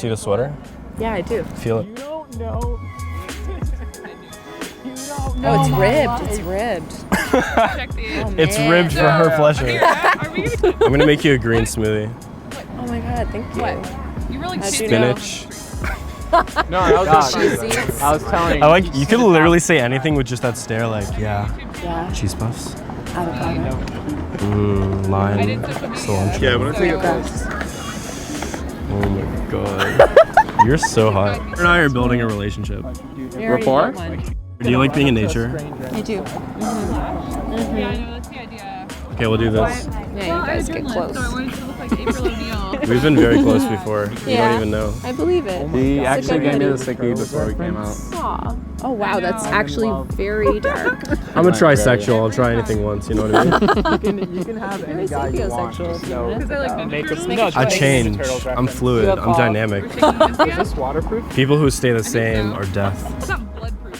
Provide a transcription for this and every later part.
see the sweater? Yeah, I do. Feel it. You don't know. Oh, it's ribbed. It's ribbed. Check the Oh, It's man. ribbed for her pleasure. Here, are we gonna... I'm gonna make you a green smoothie. Oh my god, thank you. What? You really How'd you Spinach. No, that was Cheesy. I was telling I like, you could literally say anything with just that stare, like, yeah. Yeah. Cheese puffs. Avocado. Lime. I did Self Amusement. Cilantro. Yeah, but I think Gross. Oh my god. You're so hot. You and I are building a relationship. We already Rapport? got one. Do you like being in nature? I do. Yeah, I know, that's the idea. Okay, we'll do this. Yeah, you guys get close. So I wanted to look like April O'Neil. We've been very close before. You Yeah. don't even know. I believe it. He actually gave me the Sick sick leave before we came out. Aw. Oh wow, that's actually very dark. I'm a trisexual. I'll try anything once, you know what I mean? You can have Very any guy you want. sapiosexual if you So want. Because I like Ninja make Turtles. a I change. I'm fluid. I'm dynamic. Is this waterproof? People who stay the same are death. It's not bloodproof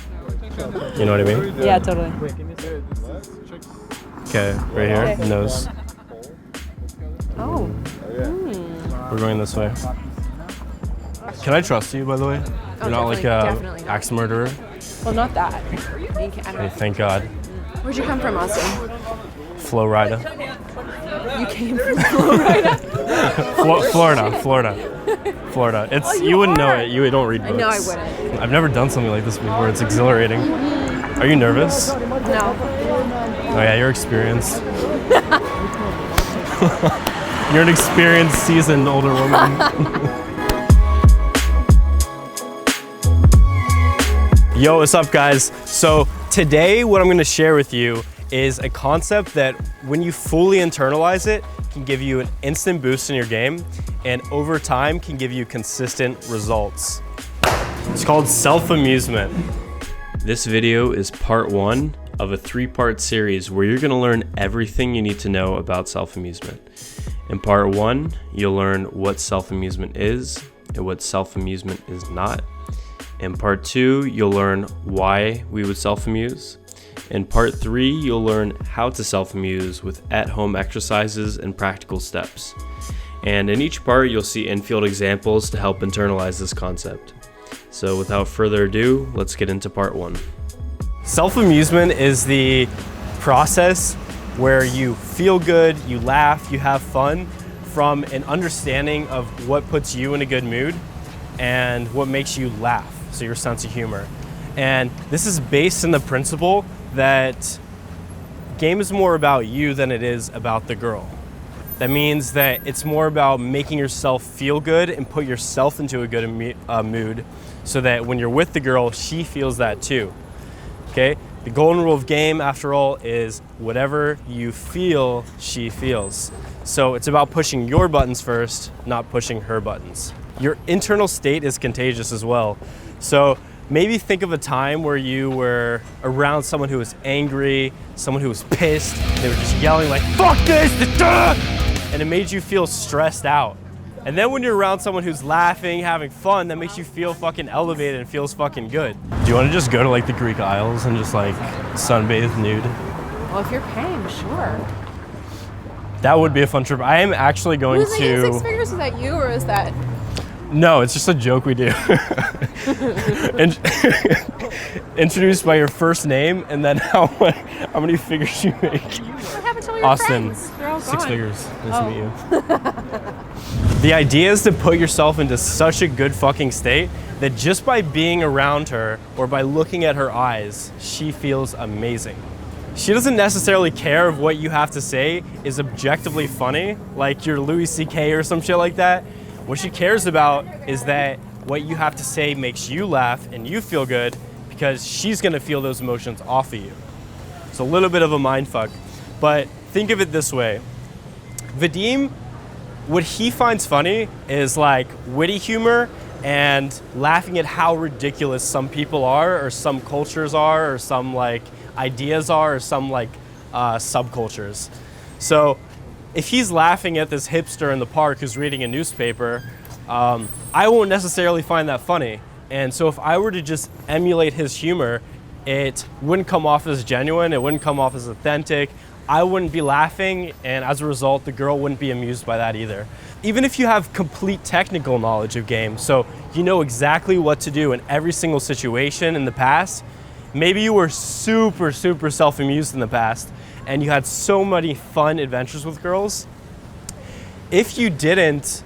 though. You know what I mean? Yeah, totally. Okay, right here, Okay. nose. Oh. We're going this way. Can I trust you, by the way? You're not like definitely a not. axe murderer? Well, not that. I don't Hey, know. thank God. Where'd you come from, Austin? Florida. You came from Florida. Florida. It's you you wouldn't know are. it. You don't read I books. know I wouldn't. I've never done something like this before. It's exhilarating. Are you nervous? Oh No. yeah, you're experienced. You're an experienced, seasoned older woman. Yo, what's up, guys? So today what I'm gonna share with you is a concept that when you fully internalize it can give you an instant boost in your game and over time can give you consistent results. It's called self-amusement. This video is part one of a three-part series where you're gonna learn everything you need to know about self-amusement. In part one, you'll learn what self-amusement is and what self-amusement is not. In part two, you'll learn why we would self-amuse. In part three, you'll learn how to self-amuse with at-home exercises and practical steps. And in each part, you'll see Infield examples to help internalize this concept. So without further ado, let's get into part one. Self-amusement is the process where you feel good, you laugh, you have fun from an understanding of what puts you in a good mood and what makes you laugh, so your sense of humor. And this is based in the principle that game is more about you than it is about the girl. That means that it's more about making yourself feel good and put yourself into a good mood so that when you're with the girl, she feels that too. Okay? The golden rule of game, after all, is whatever you feel, she feels. So it's about pushing your buttons first, not pushing her buttons. Your internal state is contagious as well. So maybe think of a time where you were around someone who was angry, someone who was pissed, they were just yelling like, fuck this, and it made you feel stressed out. And then when you're around someone who's laughing, having fun, that makes you feel fucking elevated and feels fucking good. Do you want to just go to like the Greek Isles and just like sunbathe nude? Well, if you're paying, sure. That would be a fun trip. I am actually going Who's making to... six figures? Is that you or is that? No, it's just a joke we do. Introduced by your first name and then how many figures you make. What happened to all your Austin, friends? They're all 6 gone. figures. Nice to meet you. The idea is to put yourself into such a good fucking state that just by being around her or by looking at her eyes, she feels amazing. She doesn't necessarily care if what you have to say is objectively funny, like you're Louis C.K. or some shit like that. What she cares about is that what you have to say makes you laugh and you feel good because she's gonna feel those emotions off of you. It's a little bit of a mindfuck, but think of it this way. Vadim, what he finds funny is like witty humor and laughing at how ridiculous some people are or some cultures are or some like ideas are or some like subcultures. So if he's laughing at this hipster in the park who's reading a newspaper, I won't necessarily find that funny. And so if I were to just emulate his humor, it wouldn't come off as genuine, it wouldn't come off as authentic. I wouldn't be laughing, and as a result, the girl wouldn't be amused by that either. Even if you have complete technical knowledge of games, so you know exactly what to do in every single situation in the past, maybe you were super self-amused in the past, and you had so many fun adventures with girls. If you didn't,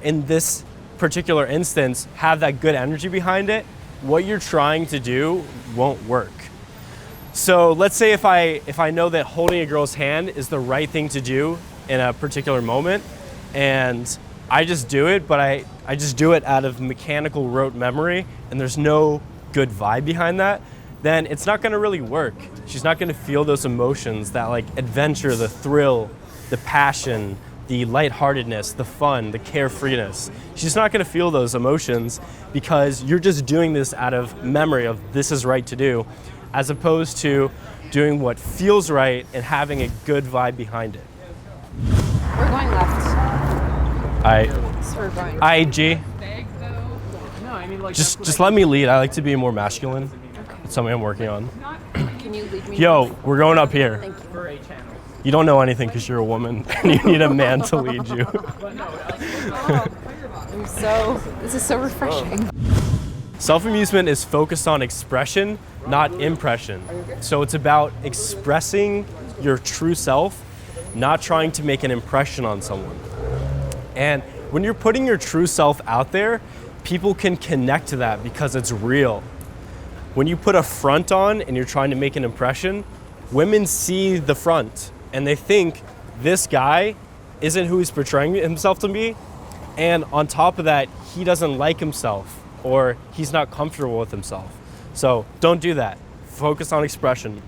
in this particular instance, have that good energy behind it, what you're trying to do won't work. So let's say if I know that holding a girl's hand is the right thing to do in a particular moment, and I just do it, but I just do it out of mechanical rote memory, and there's no good vibe behind that, then it's not gonna really work. She's not gonna feel those emotions, that like adventure, the thrill, the passion, the lightheartedness, the fun, the carefreeness. She's not gonna feel those emotions because you're just doing this out of memory of this is right to do, as opposed to doing what feels right and having a good vibe behind it. We're going left. So we're going. G. Just let me lead. I like to be more masculine. It's something I'm working on. Can you lead me? Yo, we're going up here. Thank you. You don't know anything because you're a woman and you need a man to lead you. This is so refreshing. Self-amusement is focused on expression, not impression. So it's about expressing your true self, not trying to make an impression on someone. And when you're putting your true self out there, people can connect to that because it's real. When you put a front on and you're trying to make an impression, women see the front and they think this guy isn't who he's portraying himself to be. And on top of that, he doesn't like himself or he's not comfortable with himself. So don't do that. Focus on expression.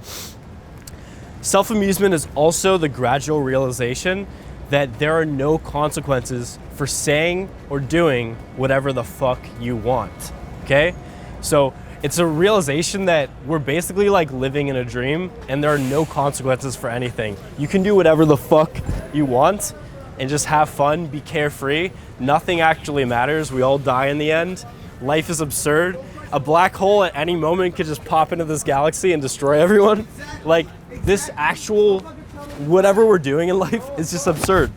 Self-amusement is also the gradual realization that there are no consequences for saying or doing whatever the fuck you want, okay? So it's a realization that we're basically like living in a dream and there are no consequences for anything. You can do whatever the fuck you want and just have fun, be carefree. Nothing actually matters. We all die in the end. Life is absurd. A black hole at any moment could just pop into this galaxy and destroy everyone. Like this actual, whatever we're doing in life is just absurd.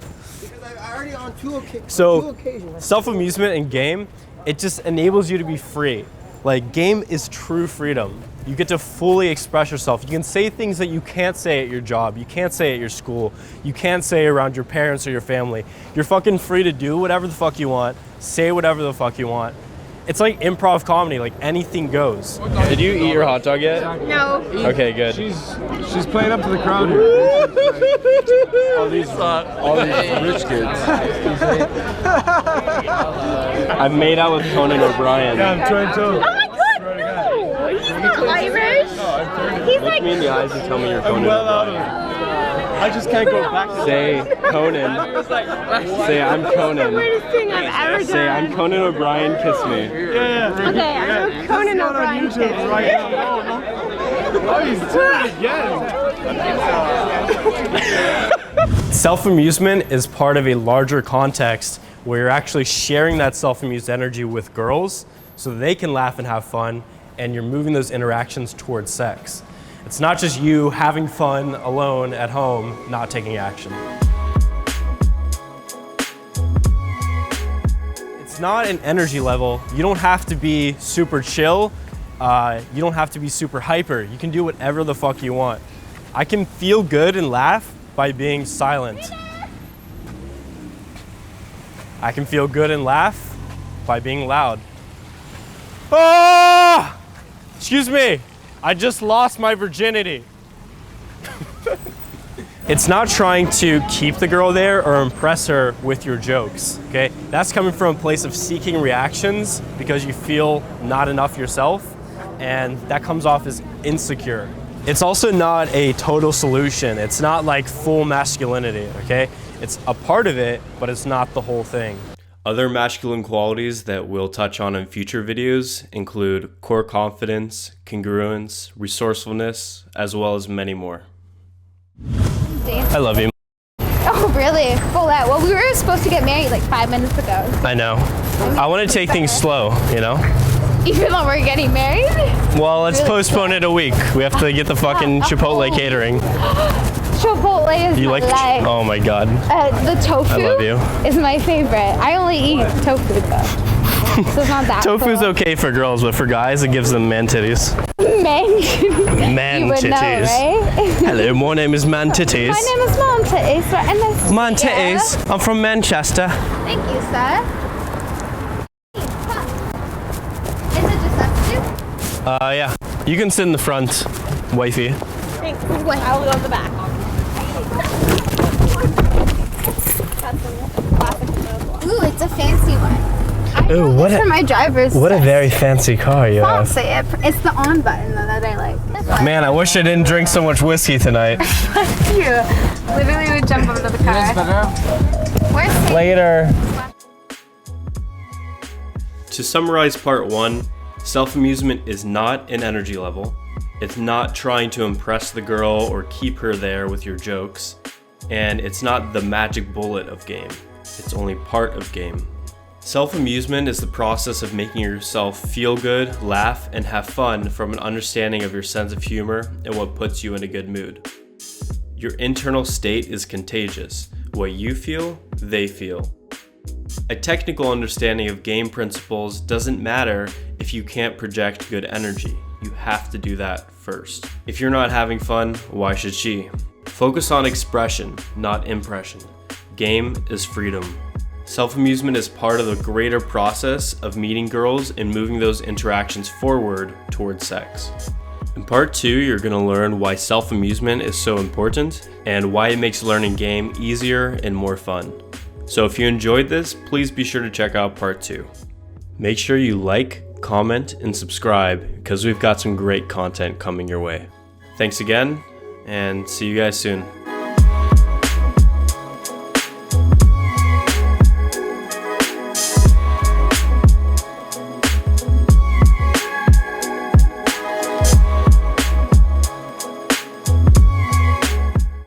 So self-amusement in game, it just enables you to be free. Like game is true freedom. You get to fully express yourself. You can say things that you can't say at your job, you can't say at your school, you can't say around your parents or your family. You're fucking free to do whatever the fuck you want, say whatever the fuck you want. It's like improv comedy, like anything goes. Did you eat your hot dog yet? No. Okay, good. She's playing up to the crowd here. all these rich kids. I've made out with Conan O'Brien. Yeah, I'm trying to. Oh my god, no! He's not Irish! He's Look like... me in the eyes and tell me you're Conan I'm well out of O'Brien. it. I just can't go back to Say Conan. Say I'm Conan. weirdest thing I've ever done. Say I'm Conan O'Brien, kiss me. Yeah. Okay, I'm Conan O'Brien. Right now. Oh, he's doing it again. Self-amusement is part of a larger context where you're actually sharing that self-amused energy with girls so they can laugh and have fun, and you're moving those interactions towards sex. It's not just you having fun alone at home, not taking action. It's not an energy level. You don't have to be super chill. You don't have to be super hyper. You can do whatever the fuck you want. I can feel good and laugh by being silent. I can feel good and laugh by being loud. Ah! Excuse me. I just lost my virginity. It's not trying to keep the girl there or impress her with your jokes, okay? That's coming from a place of seeking reactions because you feel not enough yourself, and that comes off as insecure. It's also not a total solution. It's not like full masculinity, okay? It's a part of it, but it's not the whole thing. Other masculine qualities that we'll touch on in future videos include core confidence, congruence, resourcefulness, as well as many more. I love you. Oh, really? Well, we were supposed to get married like 5 minutes ago. I know. I want to take things slow, you know? Even though we're getting married? Well, let's postpone it a week. We have to get the fucking Chipotle catering. Chipotle is You my like? life. Oh my god. The tofu I love you. is my favorite. I only eat tofu though. So it's not that Tofu's cool. okay for girls, but for guys, it gives them man titties. Man. Man You would know, titties. right? Hello, my name is Man Titties. My name is Mom Titties. Right? And nice to Man meet you. Titties. I'm from Manchester. Thank you, sir. Is it just us two? Yeah. You can sit in the front, wifey. Thanks. I'll go in the back. Ooh, it's a fancy one. Ooh, what For my driver's test. very fancy car you have. Fancy. It's the on button though that I like. Man, I wish I didn't drink so much whiskey tonight. You literally would jump over the car. Where's Later. To summarize part 1, self-amusement is not an energy level. It's not trying to impress the girl or keep her there with your jokes. And it's not the magic bullet of game. It's only part of game. Self-amusement is the process of making yourself feel good, laugh, and have fun from an understanding of your sense of humor and what puts you in a good mood. Your internal state is contagious. What you feel, they feel. A technical understanding of game principles doesn't matter if you can't project good energy. You have to do that first. If you're not having fun, why should she? Focus on expression, not impression. Game is freedom. Self-amusement is part of the greater process of meeting girls and moving those interactions forward towards sex. In part 2, you're going to learn why self-amusement is so important and why it makes learning game easier and more fun. So if you enjoyed this, please be sure to check out part 2. Make sure you like, comment, and subscribe because we've got some great content coming your way. Thanks again, and see you guys soon.